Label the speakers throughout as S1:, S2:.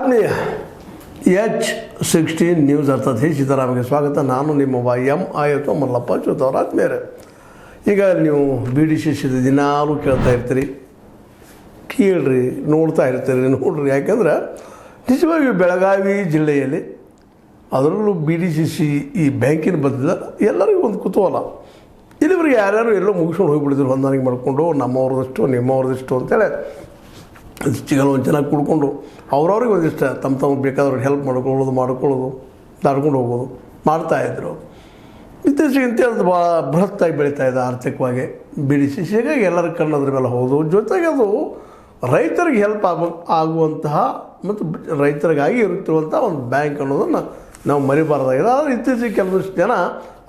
S1: ಆತ್ಮೀಯ H16 news ಅರ್ಥಾತ್ ಹೇ ಸೀತಾರಾಮಗೆ ಸ್ವಾಗತ. ನಾನು ನಿಮ್ಮ MI ಮಲ್ಲಪ್ಪ ಚೂತವ್ರ. ಆತ್ಮೀಯರೇ, ಈಗ ನೀವು BDCC ದಿನಾಲೂ ಕೇಳ್ತಾ ಇರ್ತೀರಿ, ಕೇಳ್ರಿ, ನೋಡ್ತಾ ಇರ್ತೀರಿ, ನೋಡ್ರಿ. ಯಾಕೆಂದ್ರೆ ನಿಜವಾಗಿ ಬೆಳಗಾವಿ ಜಿಲ್ಲೆಯಲ್ಲಿ ಅದರಲ್ಲೂ BDCC ಈ ಬ್ಯಾಂಕಿನ ಬದಲ ಎಲ್ಲರಿಗೂ ಒಂದು ಕುತೂಹಲ. ಇಲ್ಲಿವರೆಗೆ ಯಾರ್ಯಾರು ಎಲ್ಲೋ ಮುಗಿಸ್ಕೊಂಡು ಹೋಗಿಬಿಡಿದ್ರು, ಹೊಂದಾಣಿಕೆ ಮಾಡಿಕೊಂಡು ನಮ್ಮವ್ರದಷ್ಟು ನಿಮ್ಮವ್ರದಷ್ಟು ಅಂತೇಳಿ ಕೆಲವೊಂದು ಚೆನ್ನಾಗಿ ಕುಡ್ಕೊಂಡು ಅವ್ರವ್ರಿಗೆ ಒಂದಿಷ್ಟು ತಮ್ಮ ಬೇಕಾದವ್ರಿಗೆ ಹೆಲ್ಪ್ ಮಾಡ್ಕೊಳ್ಳೋದು ದಾಡ್ಕೊಂಡು ಹೋಗೋದು ಮಾಡ್ತಾಯಿದ್ರು. ಇತ್ತೀಚೆಗೆ ಅದು ಭಾಳ ಬೃಹತ್ತಾಗಿ ಬೆಳೀತಾ ಇದೆ ಆರ್ಥಿಕವಾಗಿ BDCC. ಹೀಗಾಗಿ ಎಲ್ಲರ ಕಣ್ಣದ್ರ ಮೇಲೆ ಹೋದು, ಜೊತೆಗೆ ಅದು ರೈತರಿಗೆ ಹೆಲ್ಪ್ ಆಗುವಂತಹ ಮತ್ತು ರೈತರಿಗಾಗಿ ಇರುತ್ತಿರುವಂಥ ಒಂದು ಬ್ಯಾಂಕ್ ಅನ್ನೋದನ್ನು ನಾವು ಮರಿಬಾರ್ದಾಗಿದೆ. ಆದರೆ ಇತ್ತೀಚೆಗೆ ಕೆಲವಷ್ಟು ಜನ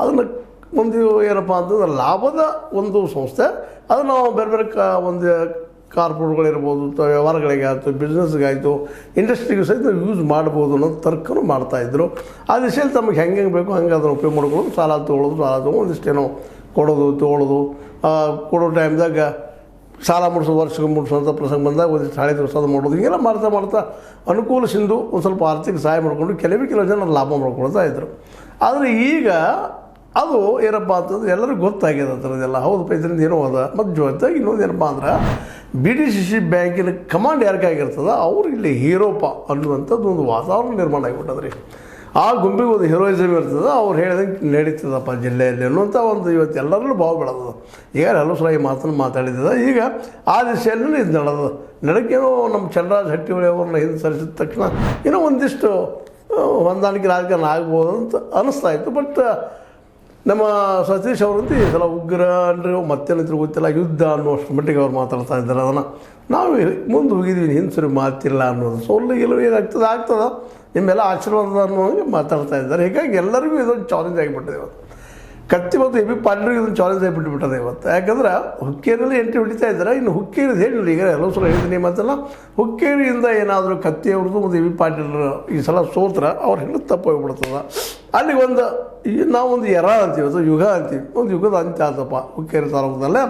S1: ಅದನ್ನು ಒಂದು ಏನಪ್ಪ ಅಂತಂದ್ರೆ ಲಾಭದ ಒಂದು ಸಂಸ್ಥೆ, ಅದು ನಾವು ಬೇರೆ ಬೇರೆ ಒಂದು ಕಾರ್ಪೊರೇಟ್ಗಳಿರ್ಬೋದು, ವ್ಯವಹಾರಗಳಿಗೆ ಆಯಿತು, ಬಿಸ್ನೆಸ್ಗಾಯಿತು, ಇಂಡಸ್ಟ್ರಿಗೆ ಸಹಿತ ಯೂಸ್ ಮಾಡ್ಬೋದು ಅನ್ನೋದು ತರ್ಕನೂ ಮಾಡ್ತಾಯಿದ್ರು. ಆ ದಿಶೆಯಲ್ಲಿ ತಮಗೆ ಹೆಂಗೆ ಬೇಕೋ ಹಂಗೆ ಅದನ್ನು ಉಪಯೋಗ ಮಾಡ್ಕೊಳ್ಳೋದು, ಸಾಲ ತೊಗೊಳ್ಳೋದು ಒಂದಿಷ್ಟೇನೋ ಕೊಡೋದು ತೊಗೊಳ್ಳೋದು, ಕೊಡೋ ಟೈಮ್ದಾಗ ಸಾಲ ವರ್ಷಕ್ಕೆ ಮುಡಿಸೋಂಥ ಪ್ರಸಂಗ ಬಂದಾಗ ಒಂದಿಷ್ಟು ಹಳೆ ದಿವಸ ಮಾಡೋದು, ಹೀಗೆಲ್ಲ ಮಾಡ್ತಾ ಅನುಕೂಲ ಸಿಂಧು ಒಂದು ಸ್ವಲ್ಪ ಆರ್ಥಿಕ ಸಹಾಯ ಮಾಡಿಕೊಂಡು ಕೆಲವು ಜನ ಲಾಭ ಮಾಡ್ಕೊಳ್ತಾ ಇದ್ದರು. ಆದರೆ ಈಗ ಅದು ಏನಪ್ಪ ಅಂತಂದ್ರೆ ಎಲ್ಲರಿಗೂ ಗೊತ್ತಾಗ್ಯದ ಆ ಥರದ್ದೆಲ್ಲ. ಹೌದು, ಇದರಿಂದ ಏನೋ ಅದ. ಮತ್ತು ಜೊತೆಗೆ ಇನ್ನೊಂದು ಏನಪ್ಪ ಅಂದ್ರೆ BDCC ಬ್ಯಾಂಕಿನ ಕಮಾಂಡ್ ಯಾರಿಗಾಗಿರ್ತದೆ ಅವ್ರಿಗೆ ಇಲ್ಲಿ ಹೀರೋಪ ಅನ್ನುವಂಥದ್ದು ಒಂದು ವಾತಾವರಣ ನಿರ್ಮಾಣ ಆಗಿಬಿಟ್ಟದ್ರಿ. ಆ ಗುಂಪಿಗೆ ಒಂದು ಹೀರೋಯಿಸಮ್ ಇರ್ತದೆ, ಅವ್ರು ಹೇಳಿದಂಗೆ ನಡೀತದಪ್ಪ ಜಿಲ್ಲೆಯಲ್ಲಿ ಅನ್ನುವಂಥ ಒಂದು ಇವತ್ತು ಎಲ್ಲರಲ್ಲೂ ಭಾವ ಬೆಳೆದದ. ಈಗ ಹಲವು ಸಲ ಈ ಮಾತನ್ನು ಮಾತಾಡಿದ್ದದ. ಈಗ ಆ ದಿಶೆಯಲ್ಲಿ ಇದು ನಡಕ್ಕೇನೋ ನಮ್ಮ ಚಂದ್ರರಾಜ್ ಹಟ್ಟಿಹೊಳಿ ಅವ್ರನ್ನ ಹಿಂದೆ ಸರಿಸಿದ ತಕ್ಷಣ ಏನೋ ಒಂದಿಷ್ಟು ಹೊಂದಾಣಿಕೆ ರಾಜಕಾರಣ ಆಗ್ಬೋದು ಅಂತ ಅನ್ನಿಸ್ತಾ ಇತ್ತು. ಬಟ್ ನಮ್ಮ ಸತೀಶ್ ಅವರಂತೂ ಈ ಸಲ ಉಗ್ರ ಅಂದರೆ ಮತ್ತೇನಿದ್ರು ಗೊತ್ತಿಲ್ಲ, ಯುದ್ಧ ಅನ್ನುವಷ್ಟು ಮಟ್ಟಿಗೆ ಅವ್ರು ಮಾತಾಡ್ತಾ ಇದ್ದಾರೆ. ಅದನ್ನು ನಾವು ಮುಂದೆ ಹೋಗಿದ್ವಿ, ಹಿಂಸರಿ ಮಾತಿಲ್ಲ ಅನ್ನೋದು. ಸೋಲಿಗೆಲ್ಲೂ ಏನಾಗ್ತದೆ ನಿಮ್ಮೆಲ್ಲ ಆಶೀರ್ವಾದ ಅನ್ನೋಂಗೆ ಮಾತಾಡ್ತಾ ಇದ್ದಾರೆ. ಹೀಗಾಗಿ ಎಲ್ಲರಿಗೂ ಇದೊಂದು ಚಾಲೆಂಜ್ ಆಗಿಬಿಟ್ಟಿದೆ ಇವತ್ತು. ಕತ್ತಿ ಮತ್ತು AB ಪಾಟೀಲ್ರಿಗೆ ಇದೊಂದು ಚಾಲೆಂಜ್ ಆಗಿಬಿಟ್ಟುಬಿಟ್ಟದೆ ಇವತ್ತು. ಯಾಕಂದ್ರೆ ಹುಕ್ಕೇರಿಯಲ್ಲಿ ಎಂಟ್ರಿ ಹೊಡಿತಾ ಇದ್ದಾರೆ. ಇನ್ನು ಹುಕ್ಕೇರಿದು ಹೇಳಿಲ್ಲ, ಈಗ ಎಲ್ಲೋ ಸಲ ಹೇಳಿದ್ದೀನಿ ಮಾತಲ್ಲ. ಹುಕ್ಕೇರಿಯಿಂದ ಏನಾದರೂ ಕತ್ತಿಯವ್ರದ್ದು ಮತ್ತು AB ಪಾಟೀಲರು ಈ ಸಲ ಸೋತ್ರ ಅವ್ರು ಹೇಳಿ ತಪ್ಪು ಹೋಗ್ಬಿಡ್ತದೆ. ಅಲ್ಲಿ ನಾವೊಂದು ಎರ ಅಂತೀವಿ, ಅದು ಯುಗ ಅಂತೀವಿ, ಒಂದು ಯುಗದ ಅಂತ್ಯ ಆತಪ್ಪ ಹುಕ್ಕೇರಿ ತಾಲೂಕದಲ್ಲೇ.